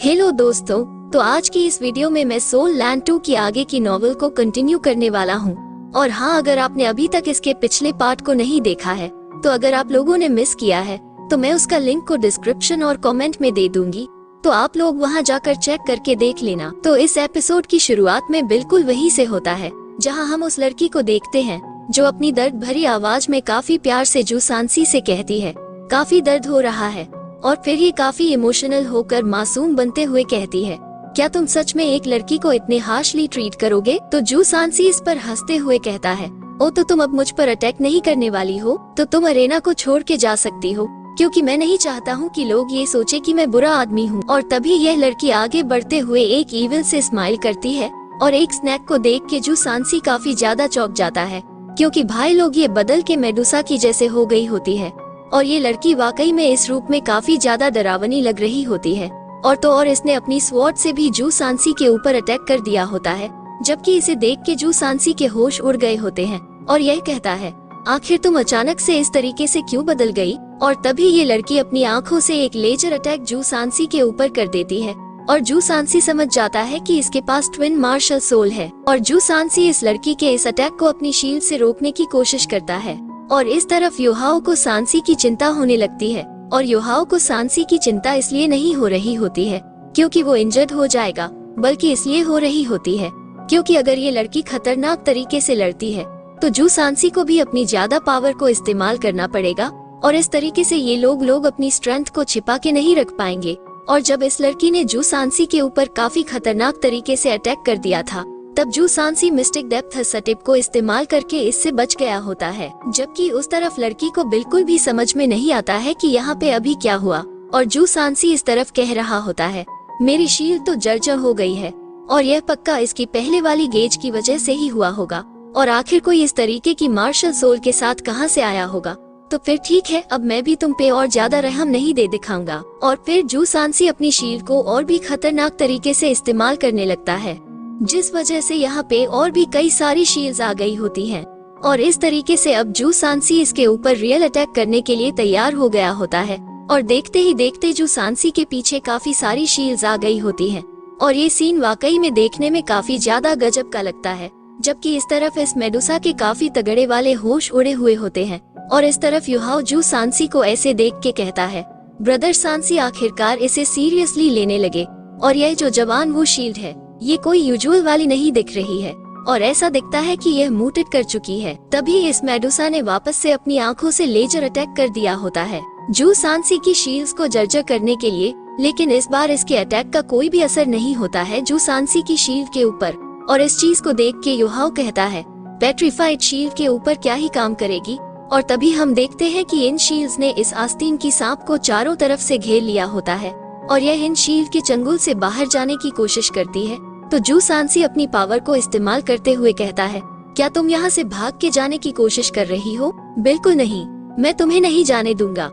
Hello दोस्तों, तो आज की इस वीडियो में मैं सोल लैंड 2 की आगे की नॉवेल को कंटिन्यू करने वाला हूँ। और हाँ, अगर आपने अभी तक इसके पिछले पार्ट को नहीं देखा है तो अगर आप लोगों ने मिस किया है तो मैं उसका लिंक को डिस्क्रिप्शन और कमेंट में दे दूंगी, तो आप लोग वहाँ जाकर चेक करके देख लेना। तो इस एपिसोड की शुरुआत में बिल्कुल वहीं से होता है जहाँ हम उस लड़की को देखते हैं जो अपनी दर्द भरी आवाज में काफी प्यार से जू सांसी से कहती है काफी दर्द हो रहा है, और फिर ये काफी इमोशनल होकर मासूम बनते हुए कहती है क्या तुम सच में एक लड़की को इतने हार्शली ट्रीट करोगे? तो जू सांसी इस पर हंसते हुए कहता है ओ, तो तुम अब मुझ पर अटैक नहीं करने वाली हो, तो तुम अरेना को छोड़ के जा सकती हो, क्योंकि मैं नहीं चाहता हूँ कि लोग ये सोचे कि मैं बुरा आदमी हूँ। और तभी यह लड़की आगे बढ़ते हुए एक ईविल से स्माइल करती है और एक स्नैक को देख के जू सांसी काफी ज्यादा चौंक जाता है, क्योंकि भाई लोग ये बदल के मेडुसा की जैसे हो गई होती है और ये लड़की वाकई में इस रूप में काफी ज्यादा डरावनी लग रही होती है। और तो और इसने अपनी स्वॉर्ड से भी जू सांसी के ऊपर अटैक कर दिया होता है, जबकि इसे देख के जू सांसी के होश उड़ गए होते हैं और यह कहता है आखिर तुम अचानक से इस तरीके से क्यों बदल गई? और तभी ये लड़की अपनी आंखों से एक लेजर अटैक जू सांसी के ऊपर कर देती है और जू सांसी समझ जाता है कि इसके पास ट्विन मार्शल सोल है। और जू सांसी इस लड़की के इस अटैक को अपनी शील्ड से रोकने की कोशिश करता है और इस तरफ युहाओ को सांसी की चिंता होने लगती है। और युहाओ को सांसी की चिंता इसलिए नहीं हो रही होती है क्योंकि वो इंजर्ड हो जाएगा, बल्कि इसलिए हो रही होती है क्योंकि अगर ये लड़की खतरनाक तरीके से लड़ती है तो जू सांसी को भी अपनी ज्यादा पावर को इस्तेमाल करना पड़ेगा और इस तरीके से ये लोग अपनी स्ट्रेंथ को छिपा के नहीं रख पाएंगे। और जब इस लड़की ने जू सांसी के ऊपर काफी खतरनाक तरीके से अटैक कर दिया था तब जू सांसी मिस्टिक डेप्थ सटिप को इस्तेमाल करके इससे बच गया होता है, जबकि उस तरफ लड़की को बिल्कुल भी समझ में नहीं आता है कि यहाँ पे अभी क्या हुआ। और जू सांसी इस तरफ कह रहा होता है मेरी शील्ड तो जर्जर हो गई है और यह पक्का इसकी पहले वाली गेज की वजह से ही हुआ होगा, और आखिर कोई इस तरीके की मार्शल सोल के साथ कहाँ से आया होगा। तो फिर ठीक है, अब मैं भी तुम पे और ज्यादा रहम नहीं दे दिखाऊंगा। और फिर जू सांसी अपनी शील्ड को और भी खतरनाक तरीके से इस्तेमाल करने लगता है, जिस वजह से यहाँ पे और भी कई सारी शील्ड्स आ गई होती हैं। और इस तरीके से अब जू सांसी इसके ऊपर रियल अटैक करने के लिए तैयार हो गया होता है और देखते ही देखते जू सांसी के पीछे काफी सारी शील्ड्स आ गई होती हैं। और ये सीन वाकई में देखने में काफी ज्यादा गजब का लगता है, जबकि इस तरफ इस मेडुसा के काफी तगड़े वाले होश उड़े हुए होते हैं और इस तरफ युहाओ जू सांसी को ऐसे देख के कहता है ब्रदर सांसी आखिरकार इसे सीरियसली लेने लगे, और यह जो जवान वो शील्ड है ये कोई यूजुअल वाली नहीं दिख रही है और ऐसा दिखता है कि यह म्यूटेट कर चुकी है। तभी इस मेडुसा ने वापस से अपनी आंखों से लेजर अटैक कर दिया होता है जू सांसी की शील्ड्स को जर्जर करने के लिए, लेकिन इस बार इसके अटैक का कोई भी असर नहीं होता है जू सांसी की शील्ड के ऊपर। और इस चीज को देख के युहाओ कहता है पेट्रिफाइड शील्ड के ऊपर क्या ही काम करेगी। और तभी हम देखते हैं कि इन शील्ड्स ने इस आस्तीन की सांप को चारों तरफ से घेर लिया होता है और यह इन शील्ड के चंगुल से बाहर जाने की कोशिश करती है। तो जू सांसी अपनी पावर को इस्तेमाल करते हुए कहता है क्या तुम यहाँ से भाग के जाने की कोशिश कर रही हो? बिल्कुल नहीं, मैं तुम्हें नहीं जाने दूंगा।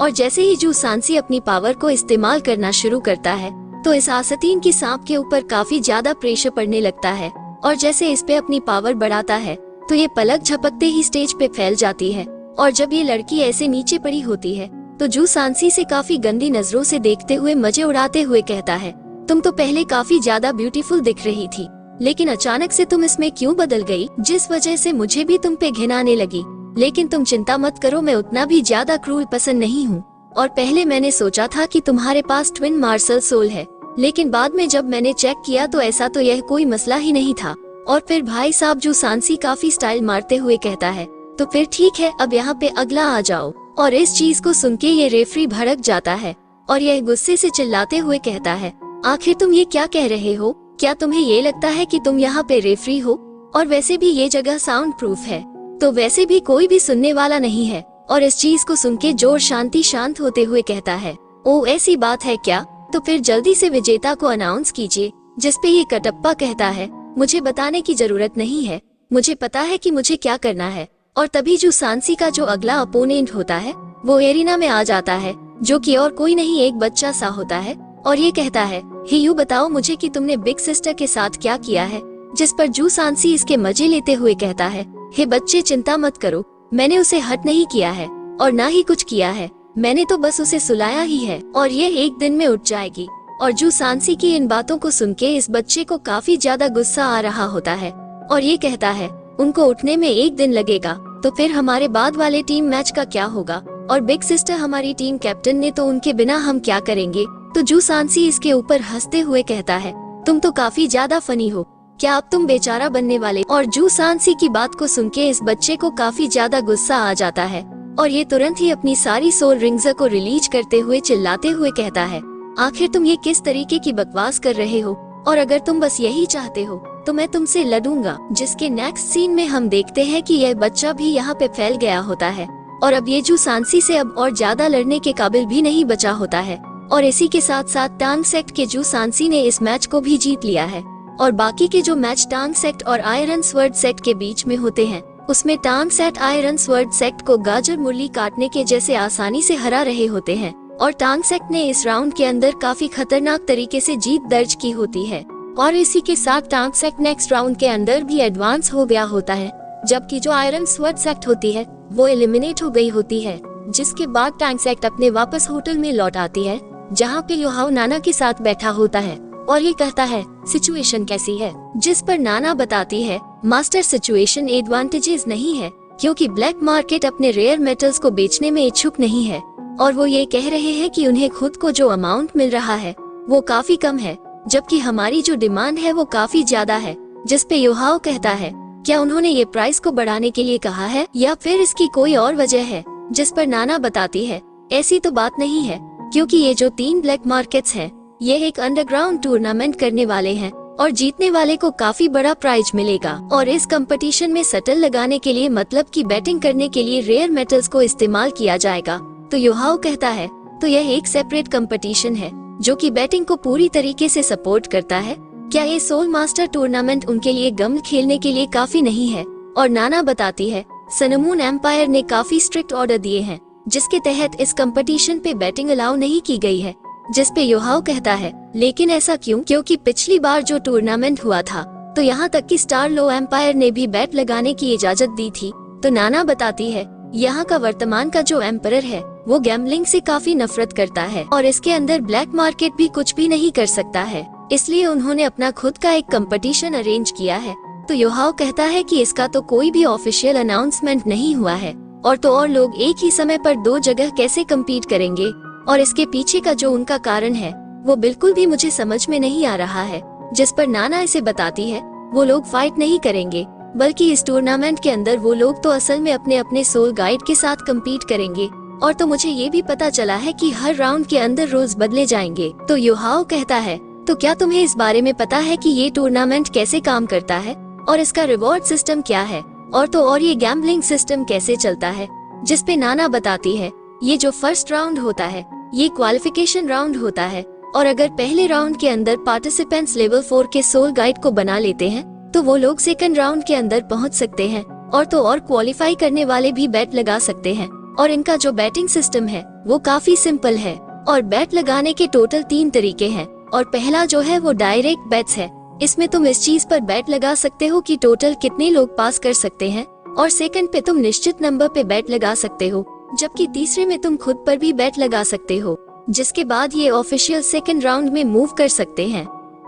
और जैसे ही जू सांसी अपनी पावर को इस्तेमाल करना शुरू करता है तो इस आस्तीन की सांप के ऊपर काफी ज्यादा प्रेशर पड़ने लगता है और जैसे इस पे अपनी पावर बढ़ाता है तो ये पलक झपकते ही स्टेज पे फैल जाती है। और जब ये लड़की ऐसे नीचे पड़ी होती है तो जू सांसी से काफी गंदी नजरों से देखते हुए मजे उड़ाते हुए कहता है तुम तो पहले काफी ज्यादा ब्यूटीफुल दिख रही थी, लेकिन अचानक से तुम इसमें क्यों बदल गई, जिस वजह से मुझे भी तुम पे घिन आने लगी। लेकिन तुम चिंता मत करो, मैं उतना भी ज्यादा क्रूर पसंद नहीं हूँ। और पहले मैंने सोचा था कि तुम्हारे पास ट्विन मार्शल सोल है, लेकिन बाद में जब मैंने चेक किया तो ऐसा तो यह कोई मसला ही नहीं था। और फिर भाई साहब जू सांसी काफी स्टाइल मारते हुए कहता है तो फिर ठीक है, अब यहाँ पे अगला आ जाओ। और इस चीज को सुन के ये रेफरी भड़क जाता है और यह गुस्से से चिल्लाते हुए कहता है आखिर तुम ये क्या कह रहे हो? क्या तुम्हें ये लगता है कि तुम यहाँ पे रेफरी हो? और वैसे भी ये जगह साउंड प्रूफ है, तो वैसे भी कोई भी सुनने वाला नहीं है। और इस चीज को सुन के जोर शांत होते हुए कहता है ओ ऐसी बात है क्या? तो फिर जल्दी से विजेता को अनाउंस कीजिए। जिसपे ये कटप्पा कहता है मुझे बताने की जरूरत नहीं है, मुझे पता है कि मुझे क्या करना है। और तभी जू सांसी का जो अगला अपोनेंट होता है वो एरिना में आ जाता है, जो कि और कोई नहीं एक बच्चा सा होता है और ये कहता है हे यू बताओ मुझे कि तुमने बिग सिस्टर के साथ क्या किया है। जिस पर जू सांसी इसके मजे लेते हुए कहता है हे बच्चे चिंता मत करो, मैंने उसे हर्ट नहीं किया है और ना ही कुछ किया है, मैंने तो बस उसे सुलाया ही है और ये एक दिन में उठ जाएगी। और जू सांसी की इन बातों को सुन के इस बच्चे को काफी ज्यादा गुस्सा आ रहा होता है और ये कहता है उनको उठने में 1 दिन लगेगा, तो फिर हमारे बाद वाले टीम मैच का क्या होगा, और बिग सिस्टर हमारी टीम कैप्टन ने, तो उनके बिना हम क्या करेंगे। तो जू सांसी इसके ऊपर हंसते हुए कहता है तुम तो काफी ज्यादा फनी हो, क्या अब तुम बेचारा बनने वाले। और जू सांसी की बात को सुन के इस बच्चे को काफी ज्यादा गुस्सा आ जाता है और ये तुरंत ही अपनी सारी सोल रिंग्स को रिलीज करते हुए चिल्लाते हुए कहता है आखिर तुम ये किस तरीके की बकवास कर रहे हो, और अगर तुम बस यही चाहते हो तो मैं तुमसे लड़ूंगा। जिसके नेक्स्ट सीन में हम देखते हैं कि यह बच्चा भी यहाँ पे फैल गया होता है और अब ये जू सांसी से अब और ज्यादा लड़ने के काबिल भी नहीं बचा होता है। और इसी के साथ साथ टांग सेक्ट के जू सांसी ने इस मैच को भी जीत लिया है और बाकी के जो मैच टांग सेक्ट और आयरन स्वर्ड सेक्ट के बीच में होते हैं उसमें टांग सेक्ट आयरन स्वर्ड सेक्ट को गाजर मुरली काटने के जैसे आसानी से हरा रहे होते हैं और टांग सेक्ट ने इस राउंड के अंदर काफी खतरनाक तरीके से जीत दर्ज की होती है। और इसी के साथ टांग सेक्ट नेक्स्ट राउंड के अंदर भी एडवांस हो गया होता है, जबकि जो आयरन स्वर्ड सेक्ट होती है वो एलिमिनेट हो गई होती है। जिसके बाद टांग सेक्ट अपने वापस होटल में लौट आती है जहाँ पे योहाओ नाना के साथ बैठा होता है और ये कहता है सिचुएशन कैसी है, जिस पर नाना बताती है मास्टर सिचुएशन एडवांटेजेस नहीं है क्योंकि ब्लैक मार्केट अपने रेयर मेटल्स को बेचने में इच्छुक नहीं है और वो ये कह रहे हैं कि उन्हें खुद को जो अमाउंट मिल रहा है वो काफी कम है, जबकि हमारी जो डिमांड है वो काफी ज्यादा है। जिस पे योहाओ कहता है क्या उन्होंने ये प्राइस को बढ़ाने के लिए कहा है या फिर इसकी कोई और वजह है, जिस पर नाना बताती है ऐसी तो बात नहीं है क्योंकि ये जो 3 ब्लैक मार्केट्स हैं ये एक अंडरग्राउंड टूर्नामेंट करने वाले हैं और जीतने वाले को काफी बड़ा प्राइज मिलेगा और इस कंपटीशन में सटल लगाने के लिए मतलब कि बैटिंग करने के लिए रेयर मेटल्स को इस्तेमाल किया जाएगा। तो योहाओ कहता है तो यह एक सेपरेट कंपटीशन है जो कि बैटिंग को पूरी तरीके से सपोर्ट करता है, क्या ये सोल मास्टर टूर्नामेंट उनके लिए गम खेलने के लिए काफी नहीं है। और नाना बताती है सनमून एम्पायर ने काफी स्ट्रिक्ट ऑर्डर दिए हैं जिसके तहत इस कंपटीशन पे बैटिंग अलाउ नहीं की गई है। जिस पे योहाओ कहता है लेकिन ऐसा क्यों, क्योंकि पिछली बार जो टूर्नामेंट हुआ था तो यहाँ तक कि स्टार लो एम्पायर ने भी बैट लगाने की इजाजत दी थी। तो नाना बताती है यहाँ का वर्तमान का जो एम्पायर है वो गैम्बलिंग से काफी नफरत करता है और इसके अंदर ब्लैक मार्केट भी कुछ भी नहीं कर सकता है, इसलिए उन्होंने अपना खुद का एक कंपटीशन अरेंज किया है। तो योहाओ कहता है कि इसका तो कोई भी ऑफिशियल अनाउंसमेंट नहीं हुआ है और तो और लोग एक ही समय पर 2 जगह कैसे कम्पीट करेंगे, और इसके पीछे का जो उनका कारण है वो बिल्कुल भी मुझे समझ में नहीं आ रहा है। जिस पर नाना इसे बताती है वो लोग फाइट नहीं करेंगे बल्कि इस टूर्नामेंट के अंदर वो लोग तो असल में अपने अपने सोल गाइड के साथ कम्पीट करेंगे। और तो मुझे ये भी पता चला है कि हर राउंड के अंदर रूल्स बदले जाएंगे। तो योहाओ कहता है तो क्या तुम्हें इस बारे में पता है कि ये टूर्नामेंट कैसे काम करता है और इसका रिवॉर्ड सिस्टम क्या है, और तो और ये गैम्बलिंग सिस्टम कैसे चलता है। जिस पे नाना बताती है ये जो फर्स्ट राउंड होता है ये क्वालिफिकेशन राउंड होता है और अगर पहले राउंड के अंदर पार्टिसिपेंट्स लेवल 4 के सोल गाइड को बना लेते हैं तो वो लोग सेकंड राउंड के अंदर पहुंच सकते हैं और तो और क्वालिफाई करने वाले भी बैट लगा सकते हैं। और इनका जो बैटिंग सिस्टम है वो काफी सिंपल है और बैट लगाने के टोटल 3 तरीके हैं और पहला जो है वो डायरेक्ट बैट्स है, इसमें तुम इस चीज पर बैट लगा सकते हो कि टोटल कितने लोग पास कर सकते हैं, और सेकंड पे तुम निश्चित नंबर पे बैट लगा सकते हो, जबकि तीसरे में तुम खुद पर भी बैट लगा सकते हो। जिसके बाद ये ऑफिशियल सेकंड राउंड में मूव कर सकते हैं।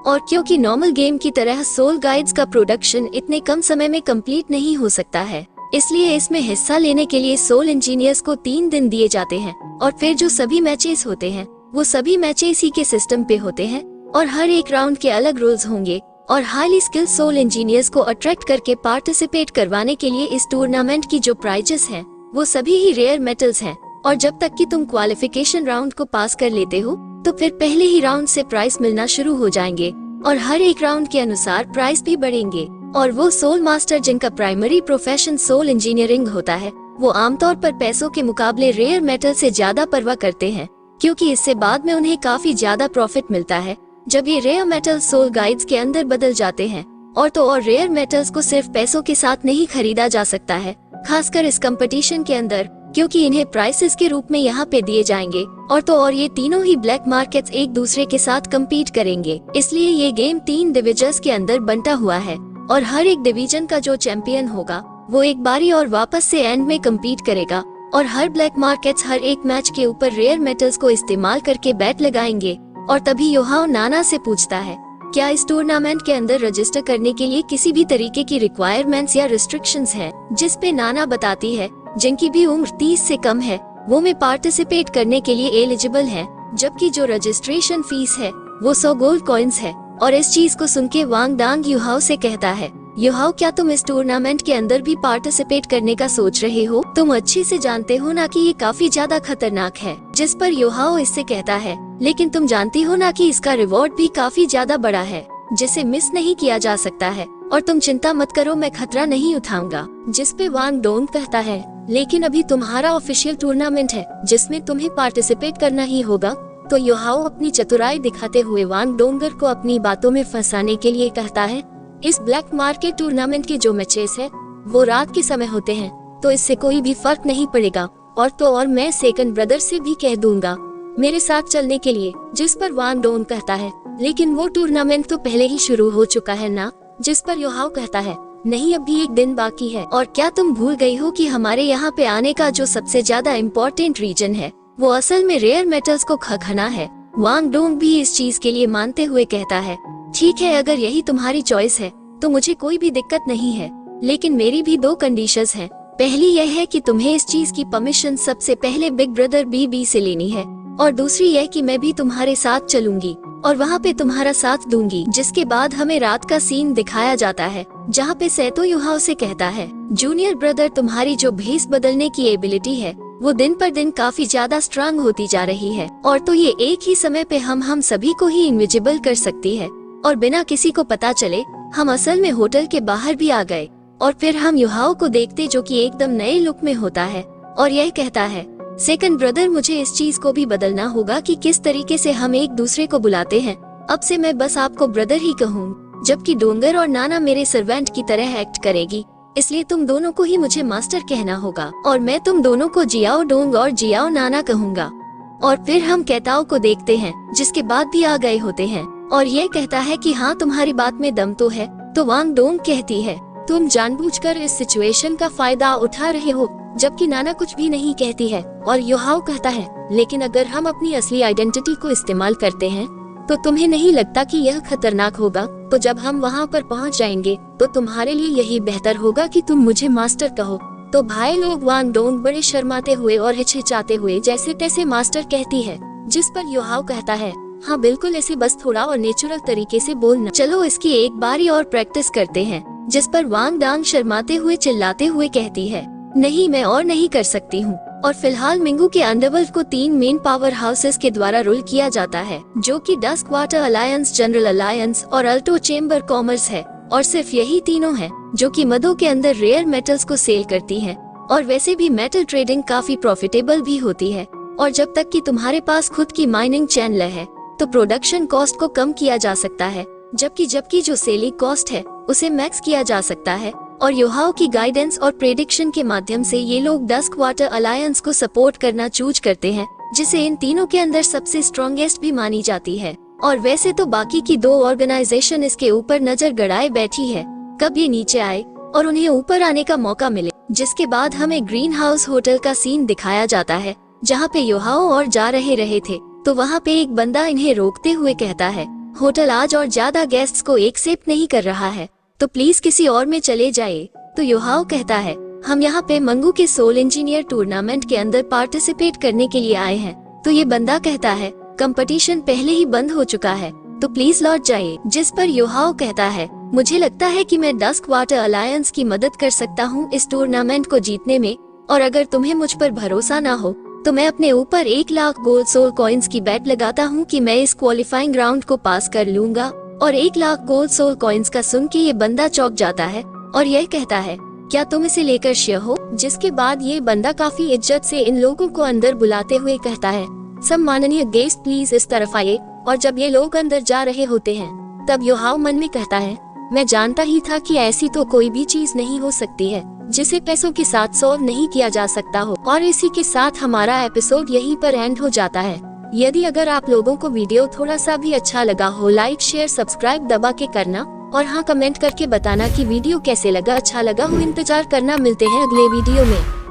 और क्योंकि नॉर्मल गेम की तरह सोल गाइड्स का प्रोडक्शन इतने कम समय में कंप्लीट नहीं हो सकता है, इसलिए इसमें हिस्सा लेने के लिए सोल इंजीनियर्स को 3 दिन दिए जाते हैं और फिर जो सभी मैचेस होते हैं वो सभी मैचेस ही के सिस्टम पे होते हैं और हर एक राउंड के अलग रूल्स होंगे और हाईली स्किल्ड सोल इंजीनियर्स को अट्रैक्ट करके पार्टिसिपेट करवाने के लिए इस टूर्नामेंट की जो प्राइजेस हैं वो सभी ही रेयर मेटल्स हैं। और जब तक कि तुम क्वालिफिकेशन राउंड को पास कर लेते हो तो फिर पहले ही राउंड से प्राइस मिलना शुरू हो जाएंगे और हर एक राउंड के अनुसार प्राइस भी बढ़ेंगे। और वो सोल मास्टर जिनका प्राइमरी प्रोफेशन सोल इंजीनियरिंग होता है वो आमतौर पर पैसों के मुकाबले रेयर मेटल से ज्यादा परवाह करते हैं, क्योंकि इससे बाद में उन्हें काफी ज्यादा प्रॉफिट मिलता है जब ये रेयर मेटल सोल गाइड्स के अंदर बदल जाते हैं। और तो और रेयर मेटल्स को सिर्फ पैसों के साथ नहीं खरीदा जा सकता है, खासकर इस कंपटीशन के अंदर, क्योंकि इन्हें प्राइसेस के रूप में यहाँ पे दिए जाएंगे। और तो और ये तीनों ही ब्लैक मार्केट्स एक दूसरे के साथ कम्पीट करेंगे, इसलिए ये गेम 3 डिविजन्स के अंदर बंटा हुआ है और हर एक डिवीजन का जो चैंपियन होगा वो एक बारी और वापस से एंड में कम्पीट करेगा और हर ब्लैक मार्केट्स हर एक मैच के ऊपर रेयर मेटल्स को इस्तेमाल करके बैट लगाएंगे और तभी योहाओ नाना से पूछता है, क्या इस टूर्नामेंट के अंदर रजिस्टर करने के लिए किसी भी तरीके की रिक्वायरमेंट्स या रिस्ट्रिक्शंस हैं? जिस पे नाना बताती है, जिनकी भी उम्र 30 से कम है वो में पार्टिसिपेट करने के लिए एलिजिबल है, जबकि जो रजिस्ट्रेशन फीस है वो 100 गोल्ड कॉइन्स है। और इस चीज को सुन के वांग डांग योहाओ से कहता है, योहाओ क्या तुम इस टूर्नामेंट के अंदर भी पार्टिसिपेट करने का सोच रहे हो? तुम अच्छे से जानते हो ना कि ये काफी ज्यादा खतरनाक है। जिस पर योहाओ इससे कहता है, लेकिन तुम जानती हो ना कि इसका रिवॉर्ड भी काफी ज्यादा बड़ा है, जिसे मिस नहीं किया जा सकता है, और तुम चिंता मत करो, मैं खतरा नहीं उठाऊंगा। जिस पे वांग डोंग कहता है, लेकिन अभी तुम्हारा ऑफिशियल टूर्नामेंट है जिसमें तुम्हें पार्टिसिपेट करना ही होगा। तो योहाओ अपनी चतुराई दिखाते हुए वांग डोंगर को अपनी बातों में फंसाने के लिए कहता है, इस ब्लैक मार्केट टूर्नामेंट के जो मैचेस है वो रात के समय होते हैं, तो इससे कोई भी फर्क नहीं पड़ेगा, और मैं सेकंड ब्रदर से भी कह दूंगा मेरे साथ चलने के लिए। जिस पर वांग डोंग कहता है, लेकिन वो टूर्नामेंट तो पहले ही शुरू हो चुका है ना? जिस पर योहाओ कहता है, नहीं, अभी एक दिन बाकी है। और क्या तुम भूल गई हो कि हमारे यहाँ पे आने का जो सबसे ज्यादा इम्पोर्टेंट रीजन है वो असल में रेयर मेटल्स को खना है। वांग डोंग भी इस चीज के लिए मानते हुए कहता है, ठीक है, अगर यही तुम्हारी चॉइस है तो मुझे कोई भी दिक्कत नहीं है, लेकिन मेरी भी 2 कंडीशंस हैं। पहली यह है कि तुम्हें इस चीज की परमिशन सबसे पहले बिग ब्रदर बीबी से लेनी है, और दूसरी यह कि मैं भी तुम्हारे साथ चलूंगी और वहाँ पे तुम्हारा साथ दूंगी। जिसके बाद हमें रात का सीन दिखाया जाता है, जहाँ पे सैतो योहाओ से कहता है, जूनियर ब्रदर, तुम्हारी जो भेस बदलने की एबिलिटी है वो दिन पर दिन काफी ज्यादा स्ट्रांग होती जा रही है, और तो ये एक ही समय पे हम सभी को ही इनविजिबल कर सकती है, और बिना किसी को पता चले हम असल में होटल के बाहर भी आ गए। और फिर हम योहाओ को देखते जो कि एकदम नए लुक में होता है, और यह कहता है, सेकंड ब्रदर, मुझे इस चीज को भी बदलना होगा कि किस तरीके से हम एक दूसरे को बुलाते हैं। अब से मैं बस आपको ब्रदर ही कहूँ, जबकि डोंगर और नाना मेरे सर्वेंट की तरह एक्ट करेगी, इसलिए तुम दोनों को ही मुझे मास्टर कहना होगा, और मैं तुम दोनों को जियाओ डोंग और जियाओ नाना कहूँगा। और फिर हम कैताओ को देखते हैं, जिसके बाद भी आ गए होते हैं, और यह कहता है कि हाँ, तुम्हारी बात में दम तो है। तो वांग डोंग कहती है, तुम जानबूझकर इस सिचुएशन का फायदा उठा रहे हो, जबकि नाना कुछ भी नहीं कहती है। और योहाओ कहता है, लेकिन अगर हम अपनी असली आइडेंटिटी को इस्तेमाल करते हैं तो तुम्हें नहीं लगता कि यह खतरनाक होगा? तो जब हम वहाँ पर पहुँच जाएंगे तो तुम्हारे लिए यही बेहतर होगा कि तुम मुझे मास्टर कहो। तो भाई लोग वांग डोंग बड़े शर्माते हुए और हिचकिचाते हुए जैसे तैसे मास्टर कहती है, जिस पर योहाओ कहता है, हाँ बिल्कुल, ऐसे बस थोड़ा और नेचुरल तरीके से बोलना। चलो इसकी एक बारी और प्रैक्टिस करते हैं। जिस पर वांग डांग शर्माते हुए चिल्लाते हुए कहती है, नहीं, मैं और नहीं कर सकती हूँ। और फिलहाल मिंगू के अंडरवर्ल्ड को 3 मेन पावर हाउसेस के द्वारा रूल किया जाता है, जो कि dusk water alliance, general alliance और अल्टो चेम्बर कॉमर्स है। और सिर्फ यही तीनों हैं जो कि मदों के अंदर रेयर मेटल्स को सेल करती हैं। और वैसे भी मेटल ट्रेडिंग काफी प्रॉफिटेबल भी होती है, और जब तक कि तुम्हारे पास खुद की माइनिंग चैनल है तो प्रोडक्शन कॉस्ट को कम किया जा सकता है, जबकि जो सेलिंग कॉस्ट है उसे मैक्स किया जा सकता है। और योहाओ की गाइडेंस और प्रेडिक्शन के माध्यम से ये लोग डस्क वाटर अलायंस को सपोर्ट करना चूज करते हैं, जिसे इन तीनों के अंदर सबसे स्ट्रॉन्गेस्ट भी मानी जाती है। और वैसे तो बाकी की 2 ऑर्गेनाइजेशन इसके ऊपर नजर गड़ाए बैठी है, कब ये नीचे आए और उन्हें ऊपर आने का मौका मिले। जिसके बाद हमें ग्रीन हाउस होटल का सीन दिखाया जाता है, जहाँ पे योहाओ और जा रहे थे, तो वहाँ पे एक बंदा इन्हें रोकते हुए कहता है, होटल आज और ज्यादा गेस्ट्स को एक्सेप्ट नहीं कर रहा है, तो प्लीज किसी और में चले जाए। तो योहाओ कहता है, हम यहाँ पे मंगू के सोल इंजीनियर टूर्नामेंट के अंदर पार्टिसिपेट करने के लिए आए हैं। तो ये बंदा कहता है, कंपटीशन पहले ही बंद हो चुका है, तो प्लीज लौट जाइए। जिस पर योहाओ कहता है, मुझे लगता है कि मैं डस्क वाटर अलायंस की मदद कर सकता हूँ इस टूर्नामेंट को जीतने में, और अगर तुम्हें मुझ पर भरोसा ना हो तो मैं अपने ऊपर 1 लाख गोल्ड सोल कॉइन्स की बेट लगाता हूँ कि मैं इस क्वालिफाइंग राउंड को पास कर लूंगा। और 1 लाख गोल्ड सोल कॉइन्स का सुन के ये बंदा चौंक जाता है और यह कहता है, क्या तुम इसे लेकर श्योर हो? जिसके बाद ये बंदा काफी इज्जत से इन लोगों को अंदर बुलाते हुए कहता है, सब माननीय गेस्ट प्लीज इस तरफ आइए। और जब ये लोग अंदर जा रहे होते हैं तब योहाओ मन में कहता है, मैं जानता ही था कि ऐसी तो कोई भी चीज नहीं हो सकती है जिसे पैसों के साथ सॉल्व नहीं किया जा सकता हो। और इसी के साथ हमारा एपिसोड यहीं पर एंड हो जाता है। यदि अगर आप लोगों को वीडियो थोड़ा सा भी अच्छा लगा हो, लाइक शेयर सब्सक्राइब दबा के करना, और हाँ, कमेंट करके बताना कि वीडियो कैसे लगा। अच्छा लगा हो इंतजार करना, मिलते हैं अगले वीडियो में।